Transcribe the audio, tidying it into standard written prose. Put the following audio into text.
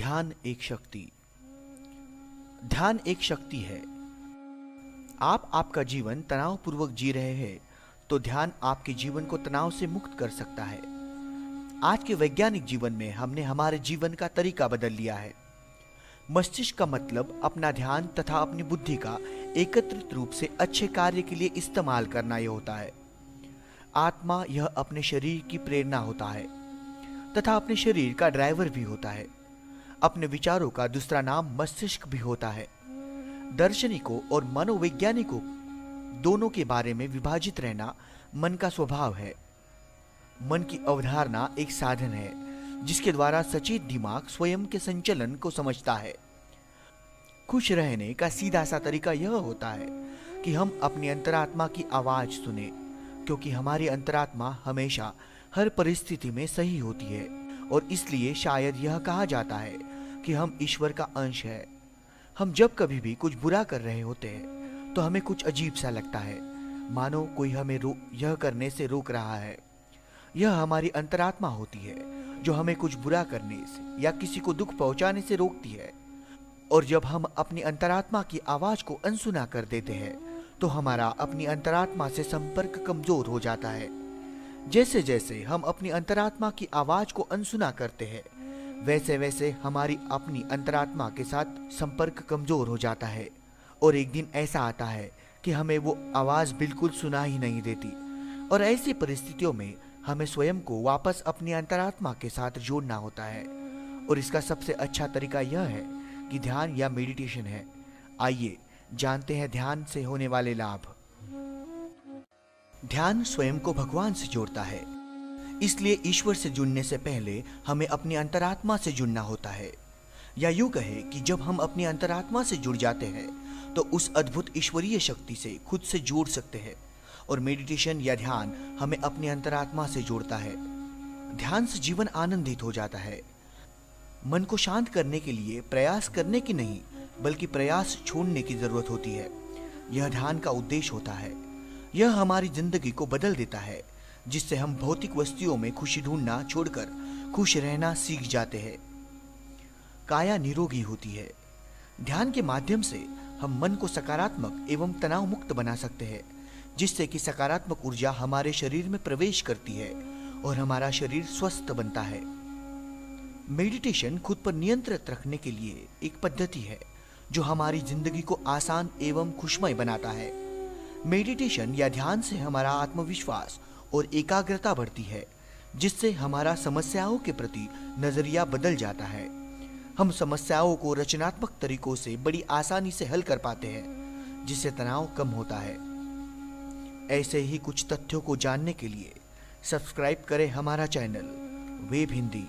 ध्यान एक शक्ति। ध्यान एक शक्ति है। आप आपका जीवन तनावपूर्वक जी रहे हैं तो ध्यान आपके जीवन को तनाव से मुक्त कर सकता है। आज के वैज्ञानिक जीवन में हमने हमारे जीवन का तरीका बदल लिया है। मस्तिष्क का मतलब अपना ध्यान तथा अपनी बुद्धि का एकत्रित रूप से अच्छे कार्य के लिए इस्तेमाल करना यह होता है। आत्मा यह अपने शरीर की प्रेरणा होता है तथा अपने शरीर का ड्राइवर भी होता है। अपने विचारों का दूसरा नाम मस्तिष्क भी होता है। दार्शनिकों और मनोवैज्ञानिकों दोनों के बारे में विभाजित रहना मन का स्वभाव है। मन की अवधारणा एक साधन है जिसके द्वारा सचेत दिमाग स्वयं के संचलन को समझता है। खुश रहने का सीधा सा तरीका यह होता है कि हम अपनी अंतरात्मा की आवाज सुने, क्योंकि हमारी अंतरात्मा हमेशा हर परिस्थिति में सही होती है और इसलिए शायद यह कहा जाता है कि हम ईश्वर का अंश है। हम जब कभी भी कुछ बुरा कर रहे होते हैं तो हमें कुछ अजीब सा लगता है, मानो कोई हमें यह करने से रोक रहा है। यह हमारी अंतरात्मा होती है जो हमें कुछ बुरा करने से या किसी को दुख पहुंचाने से रोकती है। और जब हम अपनी अंतरात्मा की आवाज को अनसुना कर देते हैं तो हमारा अपनी अंतरात्मा से संपर्क कमजोर हो जाता है। जैसे जैसे हम अपनी अंतरात्मा की आवाज को अनसुना करते हैं वैसे वैसे हमारी अपनी अंतरात्मा के साथ संपर्क कमजोर हो जाता है और एक दिन ऐसा आता है कि हमें वो आवाज बिल्कुल सुना ही नहीं देती। और ऐसी परिस्थितियों में हमें स्वयं को वापस अपनी अंतरात्मा के साथ जोड़ना होता है। और इसका सबसे अच्छा तरीका यह है कि ध्यान या मेडिटेशन है। आइए जानते हैं ध्यान से होने वाले लाभ। ध्यान स्वयं को भगवान से जोड़ता है, इसलिए ईश्वर से जुड़ने से पहले हमें अपनी अंतरात्मा से जुड़ना होता है। या यूं कहे कि जब हम अपनी अंतरात्मा से जुड़ जाते हैं तो उस अद्भुत ईश्वरीय शक्ति से खुद से जोड़ सकते हैं। और मेडिटेशन या ध्यान हमें अपनी अंतरात्मा से जोड़ता है। ध्यान से जीवन आनंदित हो जाता है। मन को शांत करने के लिए प्रयास करने की नहीं बल्कि प्रयास छोड़ने की जरूरत होती है। यह ध्यान का उद्देश्य होता है। यह हमारी जिंदगी को बदल देता है, जिससे हम भौतिक वस्तुओं में खुशी ढूंढना छोड़कर खुश रहना सीख जाते हैं। काया निरोगी होती है। ध्यान के माध्यम से हम मन को सकारात्मक एवं तनाव मुक्त बना सकते हैं, जिससे कि सकारात्मक ऊर्जा हमारे शरीर में प्रवेश करती है और हमारा शरीर स्वस्थ बनता है। मेडिटेशन खुद पर नियंत्रित रखने के लिए एक पद्धति है जो हमारी जिंदगी को आसान एवं खुशमय बनाता है। मेडिटेशन या ध्यान से हमारा आत्मविश्वास और एकाग्रता बढ़ती है, जिससे हमारा समस्याओं के प्रति नजरिया बदल जाता है। हम समस्याओं को रचनात्मक तरीकों से बड़ी आसानी से हल कर पाते हैं, जिससे तनाव कम होता है। ऐसे ही कुछ तथ्यों को जानने के लिए सब्सक्राइब करें हमारा चैनल वेब हिंदी।